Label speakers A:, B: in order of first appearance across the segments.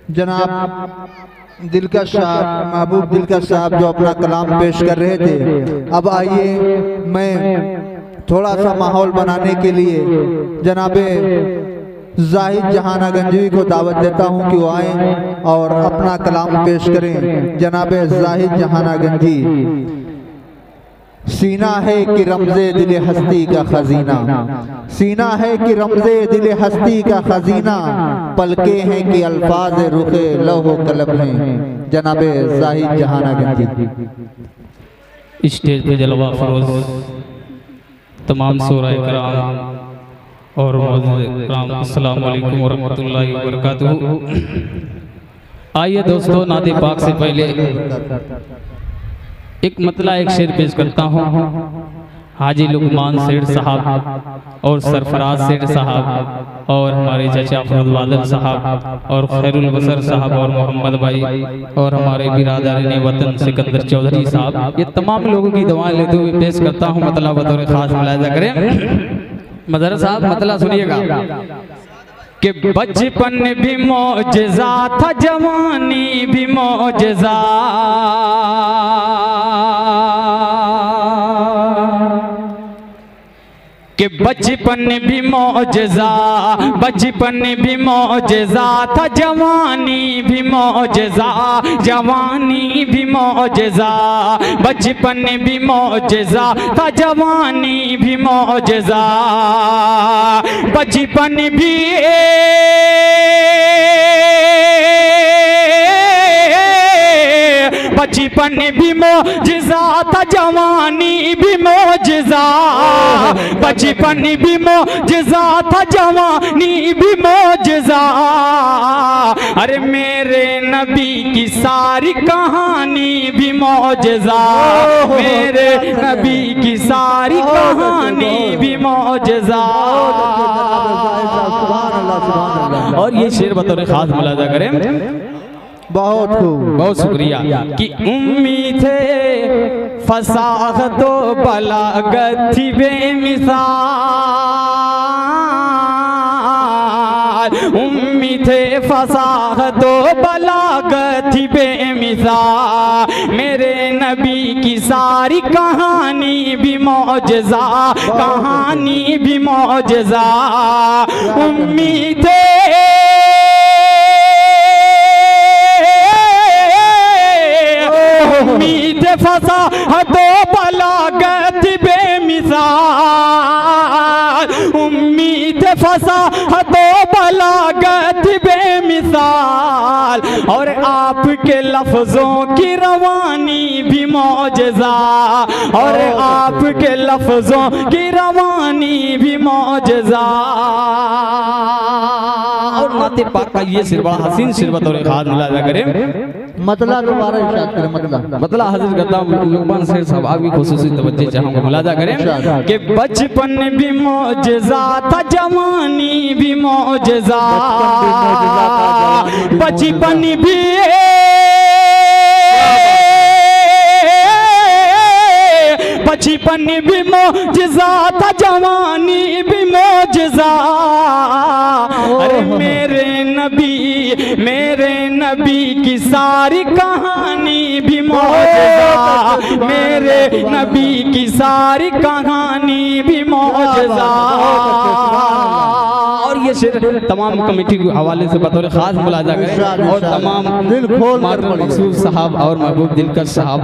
A: जनाब दिलकश साहब, महबूब दिलकश साहब जो अपना कलाम पेश कर रहे थे। अब आइए मैं थोड़ा सा माहौल बनाने के लिए जनाबे जाहिद जहाना गंजवी को दावत देता हूं कि वो आए और अपना कलाम पेश करें। जनाबे जाहिद जहाना गंजी। सीना है कि रमज़े दिल हस्ती का खजीना, सीना है कि रमज़े दिल हस्ती का खजीना, पलके हैं कि अल्फाज रुखे लौह कलम हैं। जनाबे जाहिद जहाना गंजी।
B: स्टेज पे जलवा फरोज तमाम सूराए कराम और अस्सलाम वालेकुम व रहमतुल्लाहि व बरकातुहू। आइए दोस्तों, नाते पाक से पहले एक मतला एक शेर पेश करता हूँ। हाजी लुकमान सेठ साहब और सरफराज सेठ साहब और हमारे चाचा फरद वादल साहब और खैरुल बसर साहब और मोहम्मद भाई और हमारे बिरादरान वतन सिकंदर चौधरी साहब, ये तमाम लोगों की दुआएं लेते हुए पेश करता हूँ। मतला बतौर खास मुलाहिजा करें। मदर साहब मतला सुनिएगा कि बचपन भी मौजज़ा था, जवानी भी मौजज़ा, कि बचपन भी मौजज़ा, बचपन भी मौजज़ा था, जवानी भी मौजज़ा, जवानी भी मौजज़ा, बचपन भी मौजज़ा था, जवानी भी मौजज़ा, बचपन भी बचपन भी मौजज़ा था, जवानी भी मौजज़ा, बचपन भी मौजज़ा था, जवानी भी मौजज़ा। अरे मेरे नबी की सारी कहानी भी मौजज़ा, मेरे नबी की सारी कहानी भी मौजज़ा। और ये शेर बतौर खास मुलाहिजा करें।
A: बहुत खूब,
B: बहुत शुक्रिया। कि उम्मीद थे फसाहत तो बलागत थी बेमिसाल, उम्मीद थे फसाहत तो बलागत थी बेमिसाल, मेरे नबी की सारी कहानी भी मौजज़ा, कहानी भी मौजज़ा। उम्मीद उम्मीद फसा हतो बलागत बेमिसाल, उम्मीद फसा हतो बलागत बेमिसाल, और आपके लफ्जों की रवानी भी मौजज़ा, और आपके लफ्जों की रवानी भी मौजज़ा। और नाते पाक का ये शेर बड़ा हसीन शेर बतौर खास मुलाहिजा करें।
A: मतला दोबारा इरशाद करें।
B: मतला हजरत करता हूँ लुकमान सेठ साहब आपकी खुसूसी तवज्जो चाहूँगा, मुलाहिजा करें कि बचपन भी मौजज़ा था, जवानी भी मौजज़ा, बचपन भी बचपन भी मौजज़ा था, जवानी भी मौजज़ा। अरे मेरे नबी की सारी कहानी भी मौजज़ा, मेरे नबी की सारी कहानी भी मौजज़ा। और ये शेर तमाम कमेटी के हवाले से बतौर खास मुलाहिजा करें और तमाम मकसूद साहब और महबूब दिलकश साहब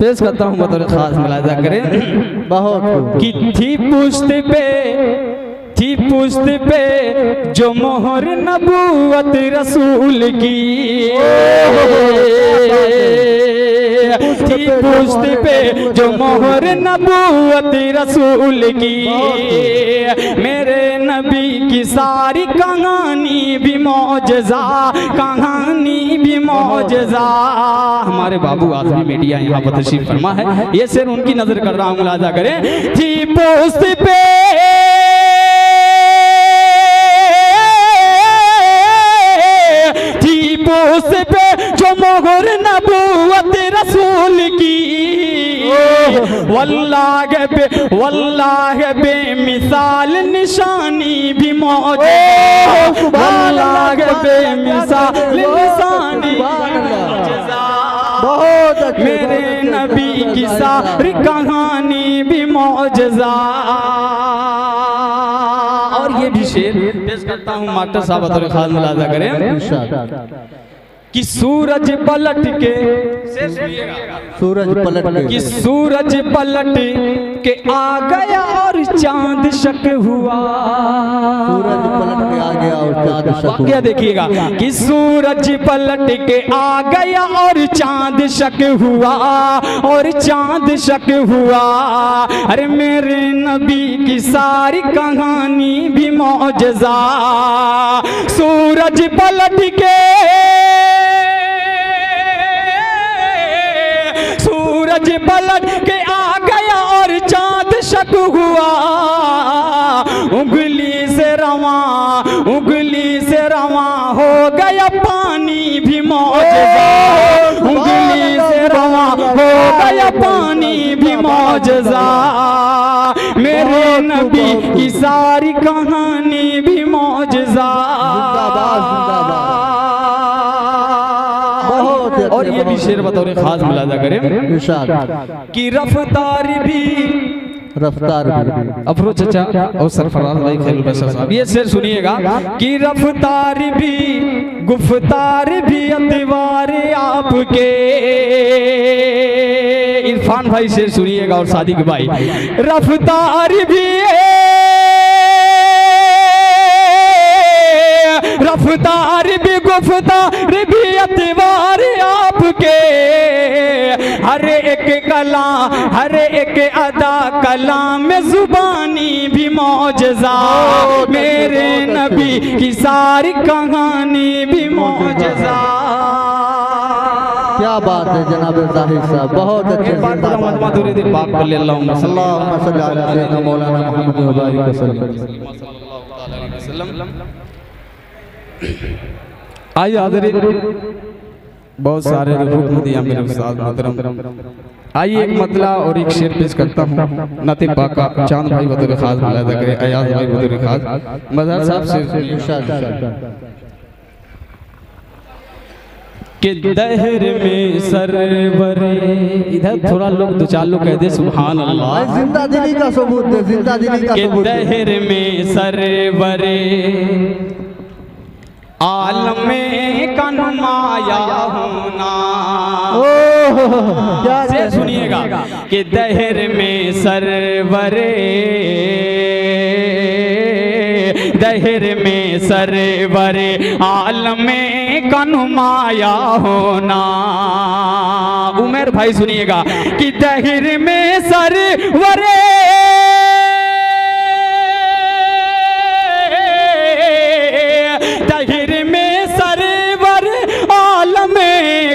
B: पेश करता हूँ बतौर खास मुलाहिजा करें।
A: बहुत
B: की थी पुश्त पे जो मोहर नबूवत रसूल की, थी पुश्त पे जो मोहर नबूवत रसूल की, मेरे नबी की सारी कहानी भी मौजज़ा, कहानी भी मौजज़ा। हमारे बाबू आज़मी मीडिया यहाँ पर तशरीफ फरमा है, ये शेर उनकी नजर कर रहा हूँ, मुलाहिजा करें। थी पुश्त पे जो मोहर नबूवत रसूल की, वल्लाह बेमिसाल निशानी भी मौजज़ा, वल्लाह बेमिसाल निशानी
A: बहुत अच्छे,
B: मेरे नबी की सारी कहानी भी मौजज़ा। और ये भी शेर पेश करता हूँ, मास्टर साहब बतौर खास मुलाजा करें कि सूरज पलट के,
A: सूरज पलट
B: कि सूरज पलट के आ गया और चांद शक हुआ।
A: सूरज पलट के आ गया और चांद शक हुआ।
B: क्या देखिएगा कि सूरज पलट के आ गया और चांद शक हुआ, और चांद शक हुआ। अरे मेरे नबी की सारी कहानी भी मौजज़ा। सूरज पलट के, सूरज पलट के आ गया और चांद शक हुआ। उंगली से रवां, उंगली से रवां हो गया पानी भी मौजज़ा। उंगली से रवां हो गया पानी भी मौजज़ा। मेरे नबी की सारी कहानी भी मौजज़ा। और ये भी शेर बतौर खास मुलाजा करें कि रफ्तार भी, अफरोज चचा और सरफराज भाई खैरुल बशर साहब, ये शेर सुनिएगा कि रफ्तार भी गुफ्तार भी अतवार आपके। इरफान भाई शेर सुनिएगा और सादिक भाई, रफ्तार भी रफ्तार भी गुफ्तार भी अतवार आपके। हर एक कलाम, हर एक अदा कलाम में जुबानी भी मौजज़ा। मेरे नबी की सारी कहानी भी मौजज़ा।
A: क्या बात है जनाब ज़ाहिद साहब, बहुत अच्छे।
B: आइए हाज़िरीन, बहुत सारे हुक्म दिया मेरे उस्ताद मोहतरम। आइए एक मतला और एक शेर पेश करता हूँ। नाते पाका चांद भाई बतौर खास मुलाजा करें, अयाज भाई बतौर खास, मज़हर साहब से कि दहर में सरवरे, इधर थोड़ा लोग दो चार लोग कह दे सुभान अल्लाह।
A: जिंदा दिली का सबूत है, जिंदा दिली का सबूत।
B: दहर में सरवरे आलम में का नुमाया होना। से सुनिएगा कि दहर में सरवरे, दहर में सरवरे आलम में का नुमाया होना। उमर भाई सुनिएगा कि दहर में सरवरे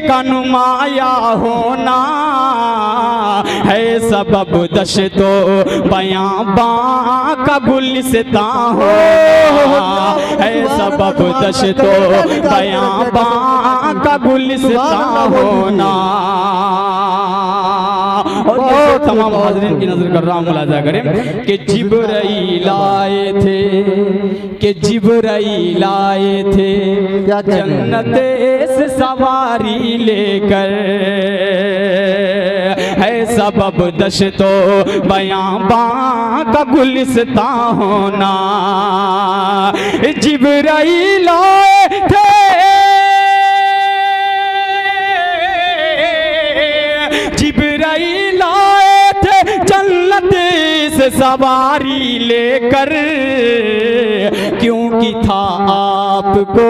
B: का नुमाया होना है सबब दश्तो बयां बां का गुलिस्तां होना है सबब दश्तो बयां बां का गुलिस्तां होना। और तमाम हाज़रीन की नजर कर रहा हूँ, मुलाजा करें कि जिब्राइल आए थे, कि जिब्राइल आए थे जन्नत से सवारी लेकर है सबब दश्तो बयां बां का गुलिस्तां होना। जिब्राइल आए थे, जिब्राइल आए थे जन्नत से सवारी लेकर। क्योंकि था आपको,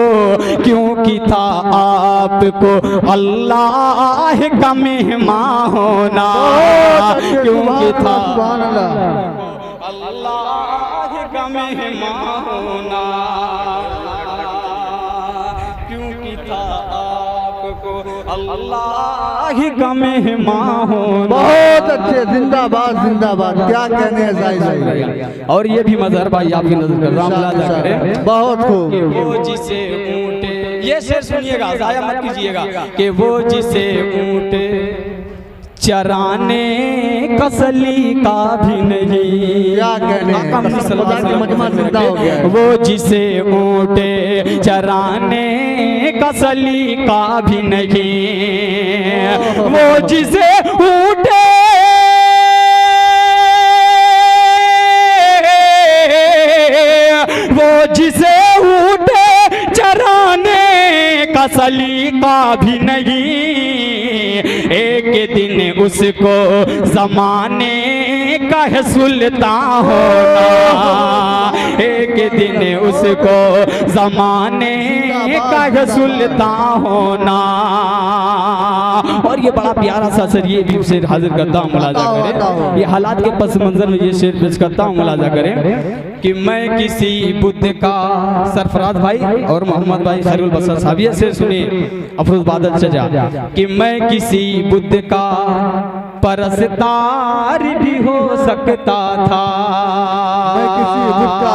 B: क्योंकि था आपको अल्लाह का मेहमान होना। क्योंकि था अल्लाह का मेहमान होना। क्योंकि था आपको अल्लाह का मेहमान होना।
A: बहुत अच्छे, जिंदाबाद जिंदाबाद, क्या कहने हैं ज़ाहिद भाई।
B: और ये भी मज़हर भाई आपकी नजर कर रहा हूँ,
A: बहुत खूब।
B: वो जिसे ऊँटे, ये शेर सुनिएगा, ज़ाया मत कीजिएगा कि वो जिसे ऊँटे चराने कसली का भी नहीं।
A: क्या कहने,
B: वो जिसे ऊँटे चराने कसली का भी नहीं, वो जिसे ऊँटे जिसे ऊँटे चराने का सलीका भी नहीं, एक दिन उसको जमाने का है सुल्तान होना, एक दिन उसको जमाने का है सुल्तान होना। और ये बड़ा प्यारा सा शेर, ये भी शेर हाजिर करता हूँ, मुलाजा करें। ये हालात के पस मंजर में ये शेर पेश करता हूँ, मुलाजा करें कि मैं किसी बुद्ध का, सरफराज भाई और मोहम्मद भाई खैरुल बसर साहब ये शेर सुनिए, अफरोज बादल चचा, कि मैं किसी बुद्ध का परस्तार भी हो सकता था।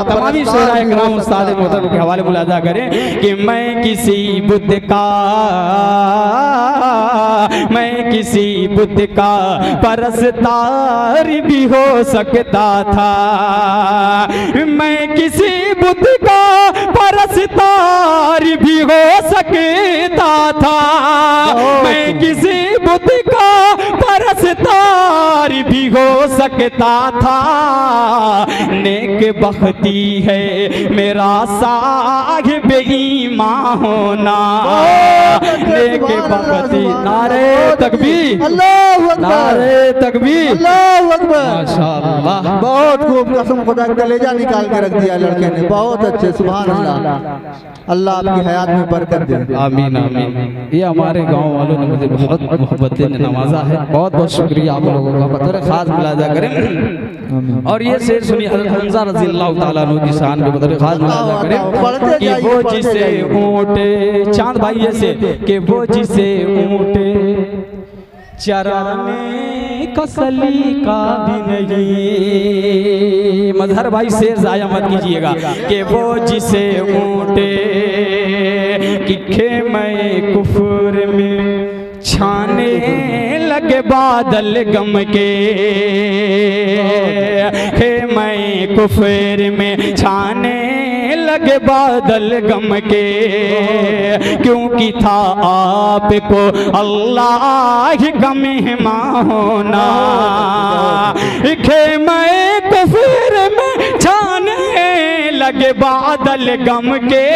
B: तमामी शेराए किराम उस्ताद मोहतरम के हवाले मुलाजा करें कि मैं किसी बुद्ध का परस्तार भी हो सकता था, मैं किसी बुद्ध का परस्तार भी हो सकता था, मैं किसी बुद्ध का परस्तार भी हो सकता था। नेक बख्ती है मेरा साहिब ईमान होना, नेक बख्ती। नारे तकबीर, नारे तकबीर, माशाअल्लाह।
A: बहुत खूब, कसम खुदा का कलेजा निकाल के रख दिया लड़के ने, बहुत अच्छे, सुभान अल्लाह। अल्लाह आपकी हयात में बरकत दे।
B: आमीन आमीन। ये हमारे गांव वालों ने मुझे बहुत मोहब्बत से नवाजा है, बहुत बहुत शुक्रिया आप लोगों का, बतौर खास मुलाजा करें। और ये शेर सुनिए हज़रत हमज़ा रज़ी अल्लाह तआला अन्हु की शान में, बतौर खास मुलाजा करें कि वो जिसे ऊँटे, चांद भाई ये से कि वो जिसे ऊँटे चराने कसली का भी नहीं। मजहर भाई शेर जाया मत कीजिएगा कि वो जिसे ऊँटे कि खेमे कुफर में छाने लगे बादल गम के, खेमे कुफर में छाने लगे बादल गम के, क्योंकि था आपको अल्लाह का मेहमान होना। खेमे कुफर में छाने लगे बादल गम के,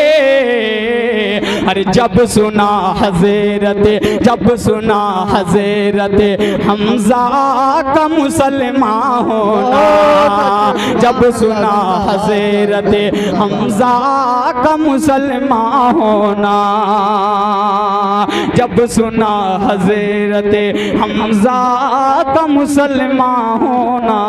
B: अरे जब सुना हज़रत हमज़ा का मुसलमान होना, जब सुना हज़रत हमज़ा का मुसलमान होना, जब सुना हज़रत हमज़ा का मुसलमान होना,